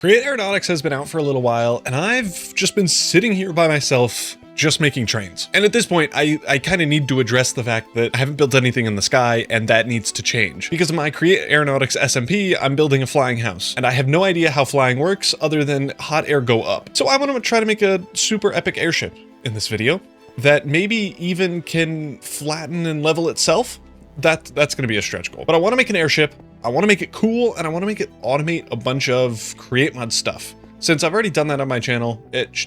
Create Aeronautics has been out for a little while, and I've just been sitting here by myself just making trains. And at this point, I kind of need to address the fact that I haven't built anything in the sky, and that needs to change. Because of my Create Aeronautics SMP, I'm building a flying house, and I have no idea how flying works other than hot air go up. So I want to try to make a super epic airship in this video that maybe even can flatten and level itself. That's going to be a stretch goal. But I want to make an airship, I want to make it cool, and I want to make it automate a bunch of create mod stuff. Since I've already done that on my channel,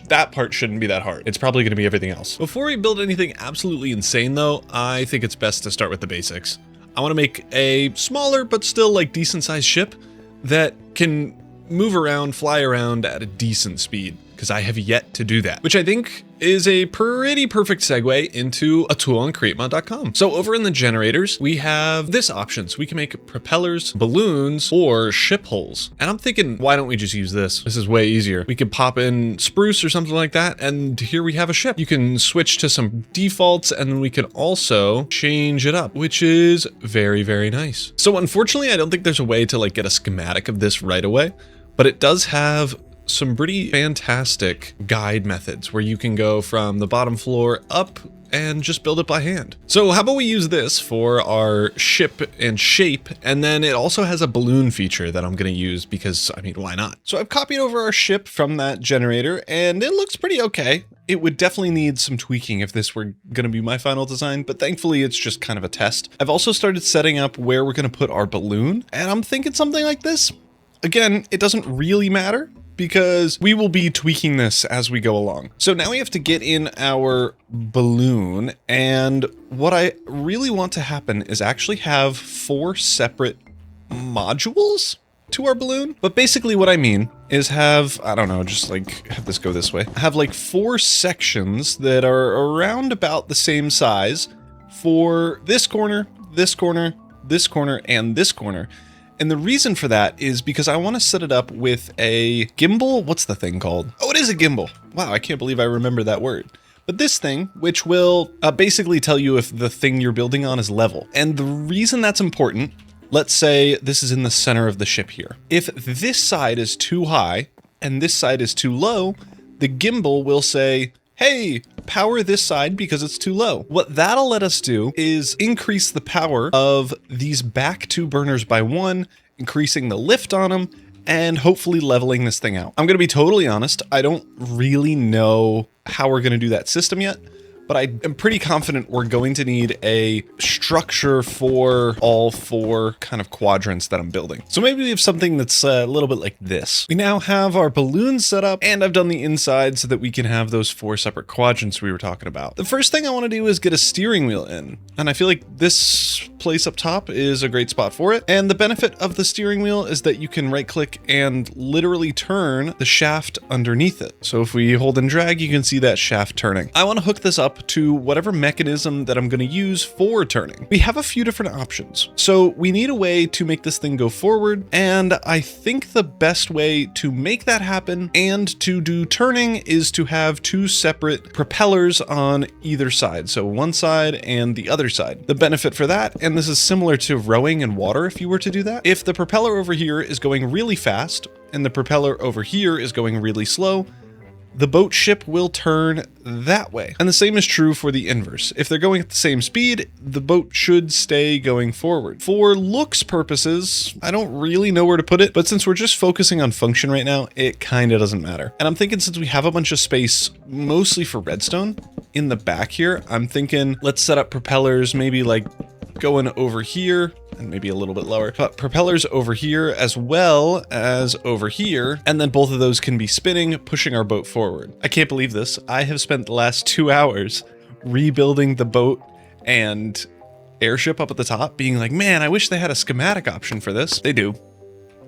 that part shouldn't be that hard. It's probably going to be everything else. Before we build anything absolutely insane though, I think it's best to start with the basics. I want to make a smaller but still like decent sized ship that can move around, fly around at a decent speed, because I have yet to do that, which I think is a pretty perfect segue into a tool on createmod.com. So over in the generators, we have this option. So we can make propellers, balloons, or ship hulls. And I'm thinking, why don't we just use this? This is way easier. We could pop in spruce or something like that, and here we have a ship. You can switch to some defaults, and then we can also change it up, which is very, very nice. So unfortunately, I don't think there's a way to like get a schematic of this right away, but it does have some pretty fantastic guide methods where you can go from the bottom floor up and just build it by hand. So how about we use this for our ship and shape, and then it also has a balloon feature that I'm going to use because, I mean, why not? So I've copied over our ship from that generator, and it looks pretty okay. It would definitely need some tweaking if this were going to be my final design, but thankfully it's just kind of a test. I've also started setting up where we're going to put our balloon, and I'm thinking something like this. Again, it doesn't really matter, because we will be tweaking this as we go along. So now we have to get in our balloon, and what I really want to happen is actually have 4 separate modules to our balloon. But basically what I mean is have, I don't know, just like have this go this way. Have like 4 sections that are around about the same size for this corner, this corner, this corner, and this corner. And the reason for that is because I want to set it up with a gimbal. What's the thing called? Oh, it is a gimbal. Wow, I can't believe I remember that word. But this thing, which will basically tell you if the thing you're building on is level. And the reason that's important, let's say this is in the center of the ship here. If this side is too high and this side is too low, the gimbal will say, hey, power this side because it's too low. What that'll let us do is increase the power of these back 2 burners by 1, increasing the lift on them, and hopefully leveling this thing out. I'm going to be totally honest, I don't really know how we're going to do that system yet, but I am pretty confident we're going to need a structure for all 4 kind of quadrants that I'm building. So maybe we have something that's a little bit like this. We now have our balloons set up, and I've done the inside so that we can have those 4 separate quadrants we were talking about. The first thing I want to do is get a steering wheel in, and I feel like this place up top is a great spot for it. And the benefit of the steering wheel is that you can right click and literally turn the shaft underneath it. So if we hold and drag, you can see that shaft turning. I want to hook this up to whatever mechanism that I'm going to use for turning. We have a few different options. So we need a way to make this thing go forward, and I think the best way to make that happen and to do turning is to have 2 separate propellers on either side. So one side and the other side. The benefit for that, and this is similar to rowing in water if you were to do that, if the propeller over here is going really fast and the propeller over here is going really slow, the boat ship will turn that way. And the same is true for the inverse. If they're going at the same speed, the boat should stay going forward. For looks purposes, I don't really know where to put it, but since we're just focusing on function right now, it kind of doesn't matter. And I'm thinking since we have a bunch of space, mostly for redstone, in the back here, I'm thinking let's set up propellers, maybe like going over here and maybe a little bit lower, but propellers over here as well as over here. And then both of those can be spinning, pushing our boat forward. I can't believe this. I have spent the last 2 hours rebuilding the boat and airship up at the top, being like, man, I wish they had a schematic option for this. They do.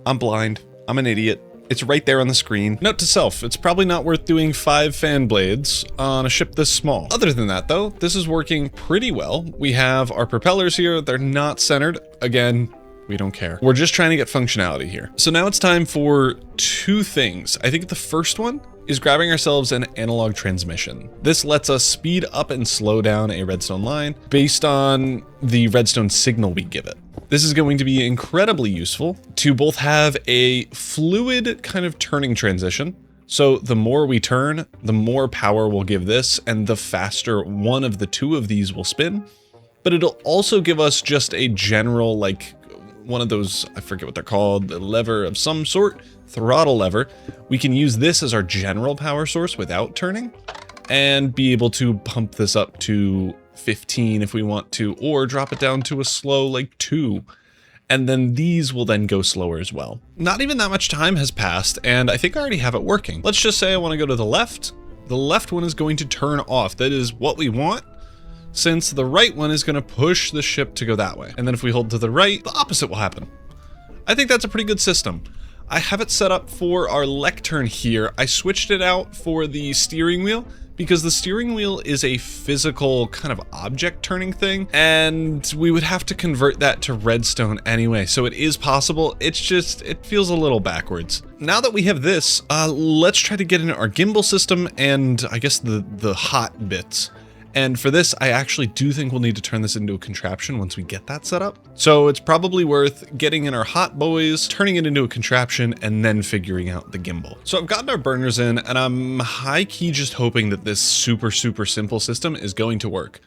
I'm blind. I'm an idiot. It's right there on the screen. Note to self, it's probably not worth doing 5 fan blades on a ship this small. Other than that though, this is working pretty well. We have our propellers here. They're not centered. Again, we don't care. We're just trying to get functionality here. So now it's time for 2 things. I think the first one is grabbing ourselves an analog transmission. This lets us speed up and slow down a redstone line based on the redstone signal we give it. This is going to be incredibly useful to both have a fluid kind of turning transition. So the more we turn, the more power we'll give this, and the faster one of the two of these will spin. But it'll also give us just a general, like one of those, I forget what they're called, a lever of some sort, throttle lever. We can use this as our general power source without turning and be able to pump this up to 15 if we want to, or drop it down to a slow like 2. And then these will then go slower as well. Not even that much time has passed, and I think I already have it working. Let's just say I want to go to the left. The left one is going to turn off. That is what we want, since the right one is going to push the ship to go that way. And then if we hold to the right, the opposite will happen. I think that's a pretty good system. I have it set up for our lectern here. I switched it out for the steering wheel, because the steering wheel is a physical kind of object turning thing, and we would have to convert that to redstone anyway, so it is possible. It's just, it feels a little backwards. Now that we have this, let's try to get in our gimbal system and I guess the hot bits. And for this, I actually do think we'll need to turn this into a contraption once we get that set up. So it's probably worth getting in our hot boys, turning it into a contraption, and then figuring out the gimbal. So I've gotten our burners in, and I'm high-key just hoping that this super simple system is going to work.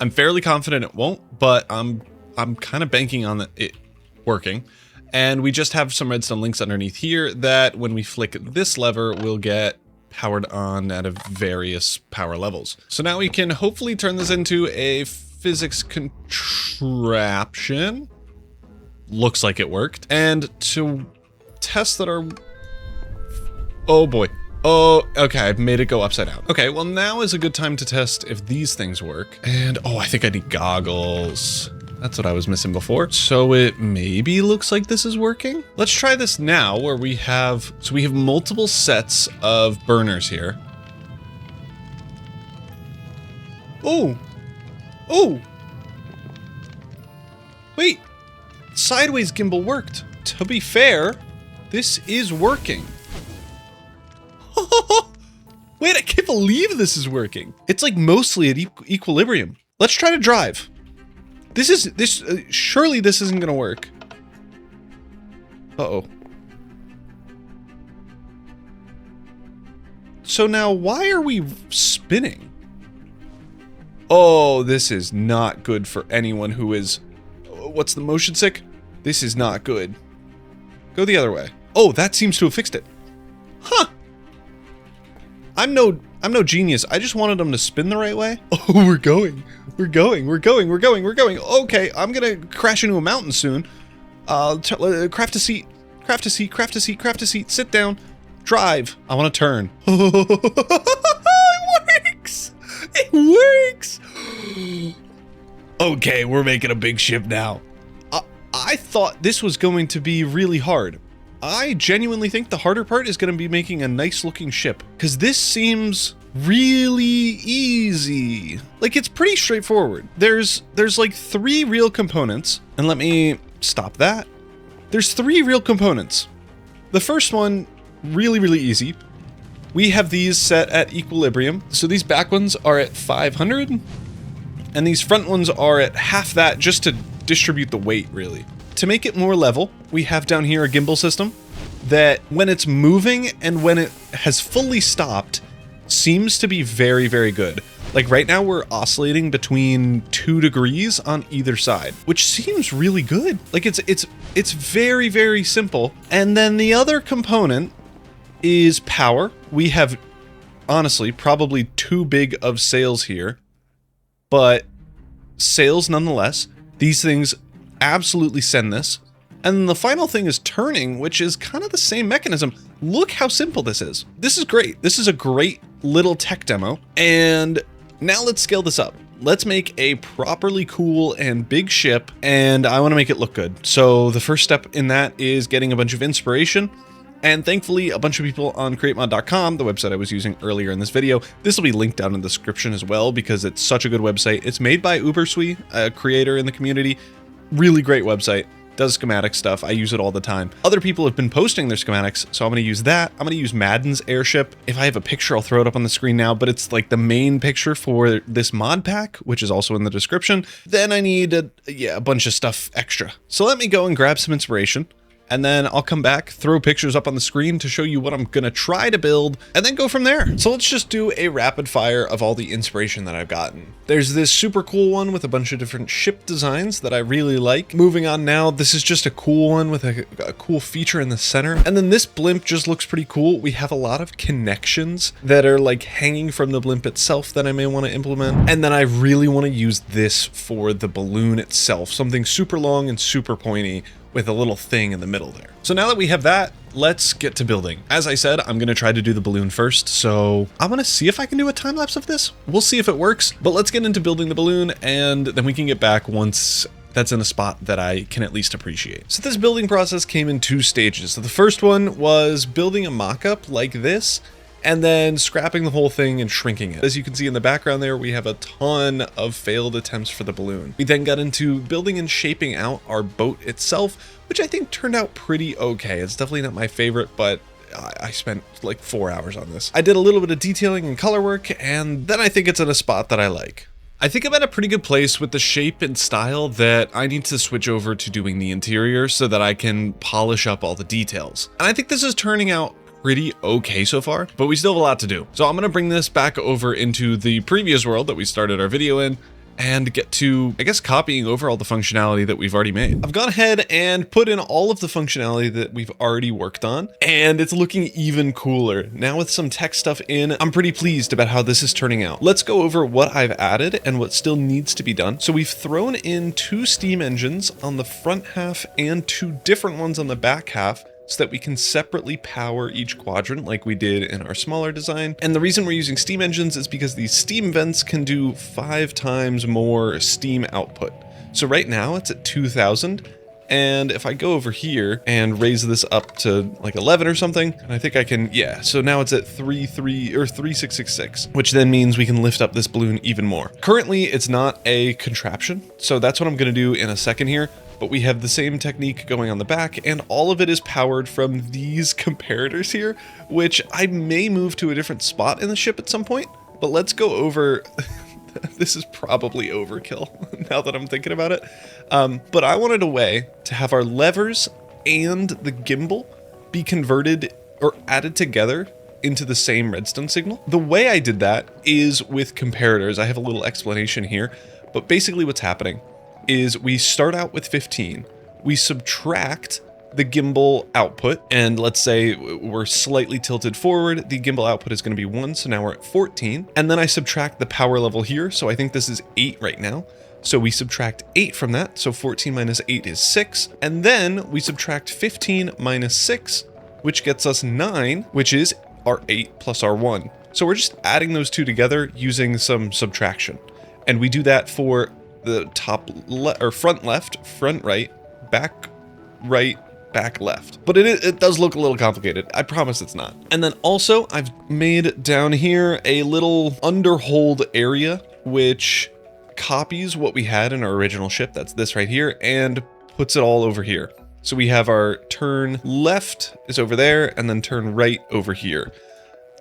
I'm fairly confident it won't, but I'm kind of banking on it working. And we just have some redstone links underneath here that when we flick this lever, we'll get powered on at various power levels. So now we can hopefully turn this into a physics contraption. Looks like it worked. And to test that our... Oh boy. Oh, okay, I've made it go upside down. Okay, well now is a good time to test if these things work. And oh, I think I need goggles. That's what I was missing before. So it maybe looks like this is working. Let's try this now where we have, so we have multiple sets of burners here. Oh, oh, wait, sideways gimbal worked. To be fair, this is working. Wait, I can't believe this is working. It's like mostly at equilibrium. Let's try to drive. Surely this isn't gonna work. Uh-oh. So now why are we spinning? Oh, this is not good for anyone who is, what's the motion sick? This is not good. Go the other way. Oh, that seems to have fixed it. Huh. I'm no genius. I just wanted them to spin the right way. Oh, we're going. Okay, I'm gonna crash into a mountain soon. Craft a seat. Sit down. Drive. I want to turn. It works. Okay, we're making a big ship now. I thought this was going to be really hard. I genuinely think the harder part is going to be making a nice looking ship, because this seems really easy. Like, it's pretty straightforward. There's like 3 real components, and let me stop that. There's 3 real components. The first one, really easy. We have these set at equilibrium. So these back ones are at 500, and these front ones are at half that, just to distribute the weight, really. To make it more level, we have down here a gimbal system that when it's moving and when it has fully stopped seems to be very good. Like right now we're oscillating between 2 degrees on either side, which seems really good. Like it's very simple. And then the other component is power. We have honestly probably too big of sails here, but sails nonetheless. These things absolutely send this. And then the final thing is turning, which is kind of the same mechanism. Look how simple this is. This is great. This is a great little tech demo. And now let's scale this up. Let's make a properly cool and big ship, and I want to make it look good. So the first step in that is getting a bunch of inspiration. And thankfully, a bunch of people on createmod.com, the website I was using earlier in this video, this will be linked down in the description as well, because it's such a good website. It's made by Ubersui, a creator in the community. Really great website. does schematic stuff. I use it all the time. Other people have been posting their schematics, so I'm going to use that. I'm going to use Madden's Airship. If I have a picture, I'll throw it up on the screen now, but it's like the main picture for this mod pack, which is also in the description. Then I need a bunch of stuff extra. So let me go and grab some inspiration. And then I'll come back, throw pictures up on the screen to show you what I'm gonna try to build, and then go from there. So let's just do a rapid fire of all the inspiration that I've gotten. There's this super cool one with a bunch of different ship designs that I really like. Moving on now, this is just a cool one with a cool feature in the center. And then this blimp just looks pretty cool. We have a lot of connections that are like hanging from the blimp itself that I may want to implement. And then I really want to use this for the balloon itself, something super long and super pointy, with a little thing in the middle there. So now that we have that, let's get to building. As I said, I'm gonna try to do the balloon first, so I'm gonna see if I can do a time lapse of this. We'll see if it works, but let's get into building the balloon, and then we can get back once that's in a spot that I can at least appreciate. So this building process came in 2 stages. So the first one was building a mock-up like this, and then scrapping the whole thing and shrinking it. As you can see in the background there, we have a ton of failed attempts for the balloon. We then got into building and shaping out our boat itself, which I think turned out pretty okay. It's definitely not my favorite, but I spent like 4 hours on this. I did a little bit of detailing and color work, and then I think it's in a spot that I like. I think I'm at a pretty good place with the shape and style that I need to switch over to doing the interior so that I can polish up all the details. And I think this is turning out pretty okay so far, but we still have a lot to do. So I'm gonna bring this back over into the previous world that we started our video in and get to, I guess, copying over all the functionality that we've already made. I've gone ahead and put in all of the functionality that we've already worked on, and it's looking even cooler. Now with some tech stuff in, I'm pretty pleased about how this is turning out. Let's go over what I've added and what still needs to be done. So we've thrown in 2 steam engines on the front half and 2 different ones on the back half, so that we can separately power each quadrant like we did in our smaller design. And the reason we're using steam engines is because these steam vents can do 5 times more steam output. So right now it's at 2000. And if I go over here and raise this up to like 11 or something, and I think I can, yeah, so now it's at 3666, which then means we can lift up this balloon even more. Currently, it's not a contraption, so that's what I'm gonna do in a second here. But we have the same technique going on the back, and all of it is powered from these comparators here, which I may move to a different spot in the ship at some point, but let's go over. This is probably overkill now that I'm thinking about it. But I wanted a way to have our levers and the gimbal be converted or added together into the same redstone signal. The way I did that is with comparators. I have a little explanation here, but basically what's happening is we start out with 15, we subtract the gimbal output, and let's say we're slightly tilted forward, the gimbal output is going to be 1, so now we're at 14, and then I subtract the power level here, so I think this is 8 right now, so we subtract 8 from that, so 14 minus 8 is 6, and then we subtract 15 minus 6, which gets us 9, which is our 8 plus our 1. So we're just adding those two together using some subtraction, and we do that for the top or front left, front right, back right, back left. But it does look a little complicated. I promise it's not. And then also I've made down here a little underhold area, which copies what we had in our original ship. That's this right here, and puts it all over here. So we have our turn left is over there, and then turn right over here.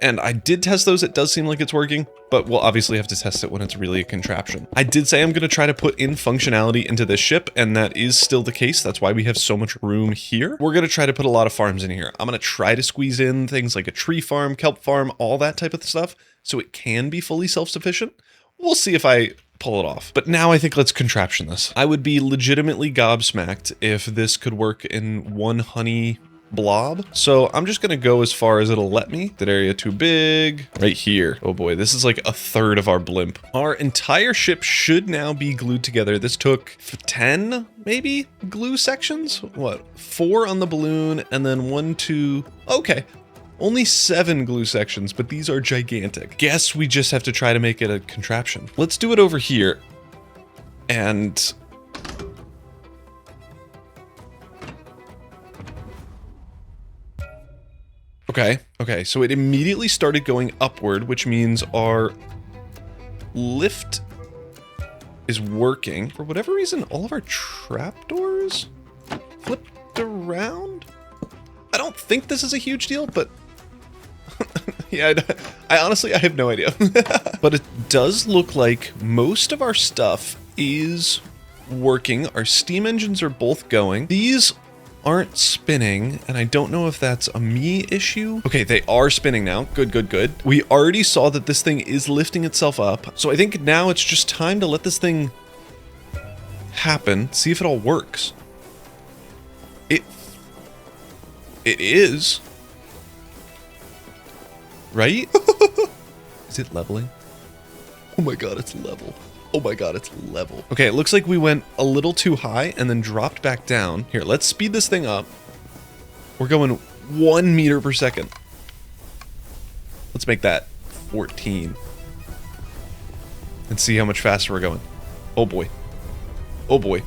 And I did test those. It does seem like it's working, but we'll obviously have to test it when it's really a contraption. I did say I'm going to try to put in functionality into this ship, and that is still the case. That's why we have so much room here. We're going to try to put a lot of farms in here. I'm going to try to squeeze in things like a tree farm, kelp farm, all that type of stuff, so it can be fully self-sufficient. We'll see if I pull it off. But now I think let's contraption this. I would be legitimately gobsmacked if this could work in one honey blob. So I'm just gonna go as far as it'll let me. That area too big. Right here. Oh boy, this is like a third of our blimp. Our entire ship should now be glued together. This took 10 maybe glue sections. What, 4 on the balloon, and then 1, 2, okay. Only 7 glue sections, but these are gigantic. Guess we just have to try to make it a contraption. Let's do it over here. And okay, so it immediately started going upward, which means our lift is working. For whatever reason, all of our trapdoors flipped around. I don't think this is a huge deal, but yeah, I honestly, I have no idea. But it does look like most of our stuff is working. Our steam engines are both going. These aren't spinning, and I don't know if that's a me issue. Okay, they are spinning now. Good, good, good. We already saw that this thing is lifting itself up. So I think now it's just time to let this thing happen. See if it all works. It is. Right? Is it leveling? Oh my god, it's level. Oh my god, it's level. Okay, it looks like we went a little too high and then dropped back down. Here, let's speed this thing up. We're going 1 meter per second. Let's make that 14. And see how much faster we're going. Oh boy. Oh boy.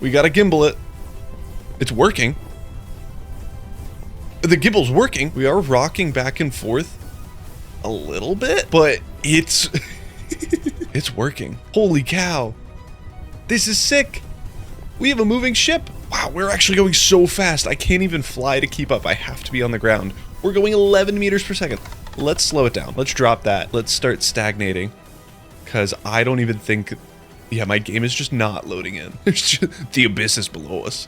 We gotta gimbal it. It's working. The gimbal's working. We are rocking back and forth a little bit, but it's it's working. Holy cow. This is sick. We have a moving ship. Wow, we're actually going so fast. I can't even fly to keep up. I have to be on the ground. We're going 11 meters per second. Let's slow it down. Let's drop that. Let's start stagnating. Because I don't even think... Yeah, my game is just not loading in. There's just, the abyss is below us.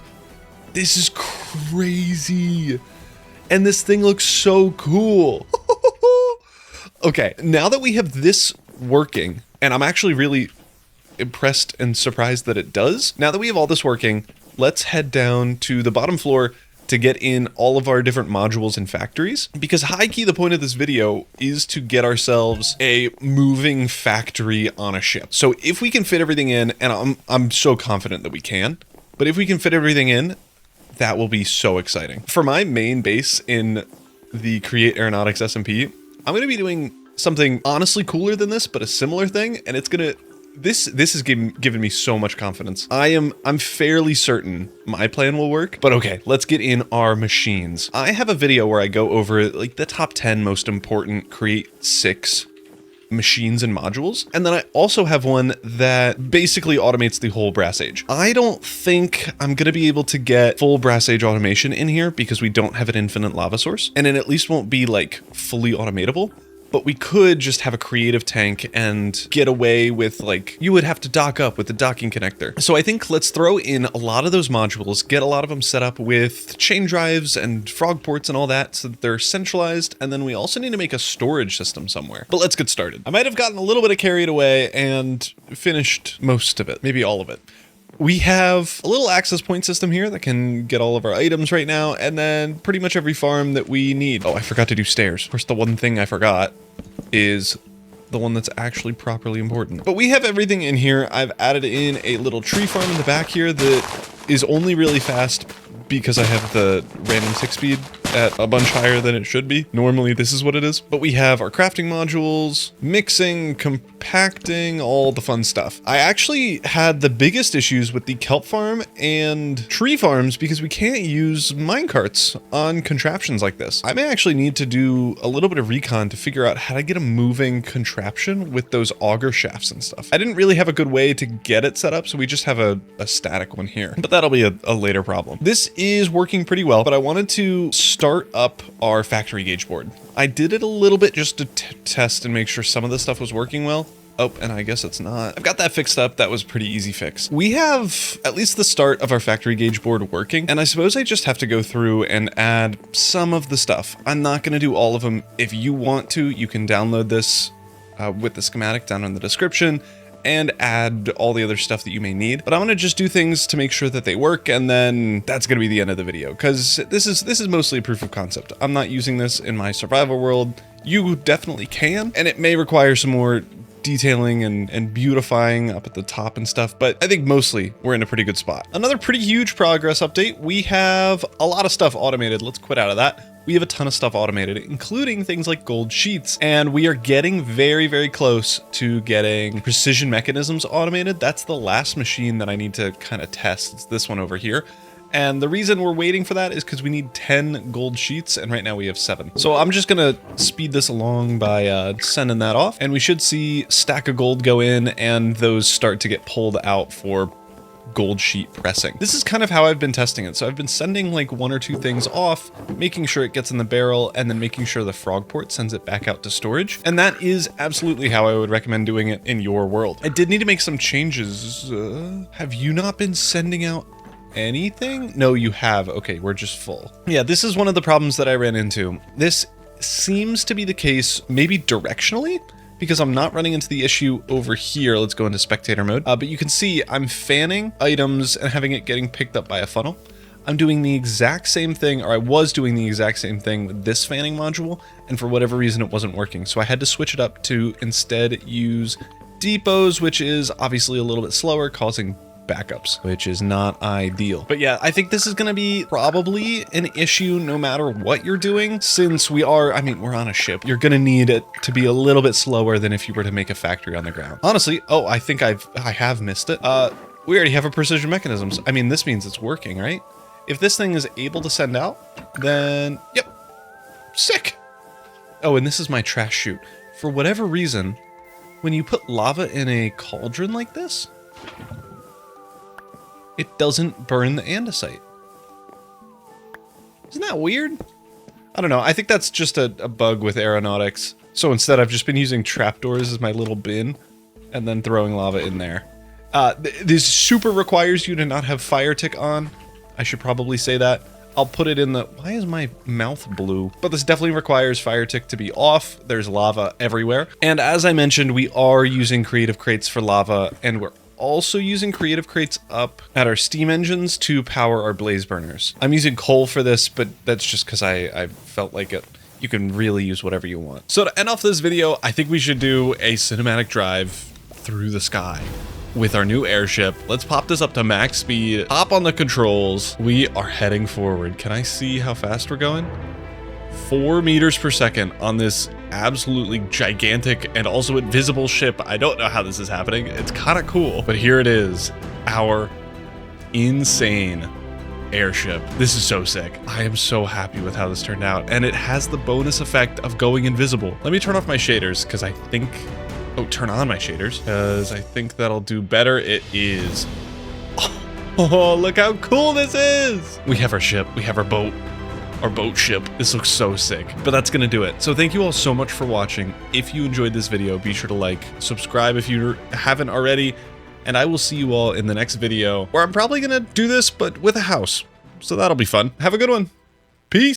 This is crazy. And this thing looks so cool. Okay, now that we have this working, and I'm actually really impressed and surprised that it does. Now that we have all this working, let's head down to the bottom floor to get in all of our different modules and factories. Because high key, the point of this video is to get ourselves a moving factory on a ship. So if we can fit everything in, and I'm so confident that we can, but if we can fit everything in, that will be so exciting. For my main base in the Create Aeronautics SMP, I'm going to be doing something honestly cooler than this, but a similar thing, and it's going to... This is giving me so much confidence. I'm fairly certain my plan will work, but okay, let's get in our machines. I have a video where I go over like the top 10 most important Create 6 machines and modules, and then I also have one that basically automates the whole brass age. I don't think I'm gonna be able to get full brass age automation in here because we don't have an infinite lava source, and it at least won't be like fully automatable. But we could just have a creative tank and get away with, like, you would have to dock up with the docking connector. So I think let's throw in a lot of those modules, get a lot of them set up with chain drives and frog ports and all that so that they're centralized. And then we also need to make a storage system somewhere. But let's get started. I might have gotten a little bit carried away and finished most of it, maybe all of it. We have a little access point system here that can get all of our items right now, and then pretty much every farm that we need. Oh, I forgot to do stairs. Of course, the one thing I forgot is the one that's actually properly important. But we have everything in here. I've added in a little tree farm in the back here that is only really fast because I have the random tick speed at a bunch higher than it should be. Normally this is what it is. But we have our crafting modules, mixing, compacting, all the fun stuff. I actually had the biggest issues with the kelp farm and tree farms because we can't use minecarts on contraptions like this. I may actually need to do a little bit of recon to figure out how to get a moving contraption with those auger shafts and stuff. I didn't really have a good way to get it set up, so we just have a static one here. But that'll be a later problem. This is working pretty well, but I wanted to start up our factory gauge board. I did it a little bit just to test and make sure some of the stuff was working well. Oh, and I guess it's not. I've got that fixed up. That was a pretty easy fix. We have at least the start of our factory gauge board working, and I suppose I just have to go through and add some of the stuff. I'm not going to do all of them. If you want to, you can download this with the schematic down in the description and add all the other stuff that you may need. But I'm gonna just do things to make sure that they work, and then that's gonna be the end of the video, because this is mostly a proof of concept. I'm not using this in my survival world. You definitely can, and it may require some more detailing and beautifying up at the top and stuff, but I think mostly we're in a pretty good spot. Another pretty huge progress update. We have a lot of stuff automated. Let's quit out of that. We have a ton of stuff automated, including things like gold sheets, and we are getting very, very close to getting precision mechanisms automated. That's the last machine that I need to kind of test. It's this one over here. And the reason we're waiting for that is because we need 10 gold sheets, and right now we have 7. So I'm just gonna speed this along by sending that off, and we should see stack of gold go in, and those start to get pulled out for gold sheet pressing. This is kind of how I've been testing it. So I've been sending like 1 or 2 things off, making sure it gets in the barrel, and then making sure the frog port sends it back out to storage. And that is absolutely how I would recommend doing it in your world. I did need to make some changes. Have you not been sending out anything? No, you have. Okay, we're just full. Yeah, this is one of the problems that I ran into. This seems to be the case maybe directionally, because I'm not running into the issue over here. Let's go into spectator mode. But you can see I'm fanning items and having it getting picked up by a funnel. I'm doing the exact same thing, or I was doing the exact same thing with this fanning module, and for whatever reason it wasn't working. So I had to switch it up to instead use depots, which is obviously a little bit slower, causing backups, which is not ideal. But yeah, I think this is going to be probably an issue no matter what you're doing, since we're on a ship. You're going to need it to be a little bit slower than if you were to make a factory on the ground. Honestly, oh, I think I have missed it. We already have a precision mechanisms. I mean, this means it's working, right? If this thing is able to send out, then yep, sick. Oh, and this is my trash chute. For whatever reason, when you put lava in a cauldron like this, it doesn't burn the andesite. Isn't that weird? I don't know. I think that's just a bug with aeronautics. So instead, I've just been using trapdoors as my little bin and then throwing lava in there. This super requires you to not have fire tick on. I should probably say that. I'll put it in the... Why is my mouth blue? But this definitely requires fire tick to be off. There's lava everywhere. And as I mentioned, we are using creative crates for lava, and we're also using creative crates up at our steam engines to power our blaze burners. I'm using coal for this, but that's just because I felt like it. You can really use whatever you want. So to end off this video, I think we should do a cinematic drive through the sky with our new airship. Let's pop this up to max speed, hop on the controls. We are heading forward. Can I see how fast we're going? 4 meters per second on this absolutely gigantic and also invisible ship. I don't know how this is happening. It's kind of cool, but here it is, our insane airship. This is so sick. I am so happy with how this turned out, and it has the bonus effect of going invisible. Let me turn off my shaders because I think... Oh, turn on my shaders because I think that'll do better. It is. Oh, look how cool this is. We have our ship. We have our boat. Our boat ship. This looks so sick, but that's gonna do it. So thank you all so much for watching. If you enjoyed this video, be sure to like, subscribe if you haven't already, and I will see you all in the next video where I'm probably gonna do this, but with a house. So that'll be fun. Have a good one. Peace.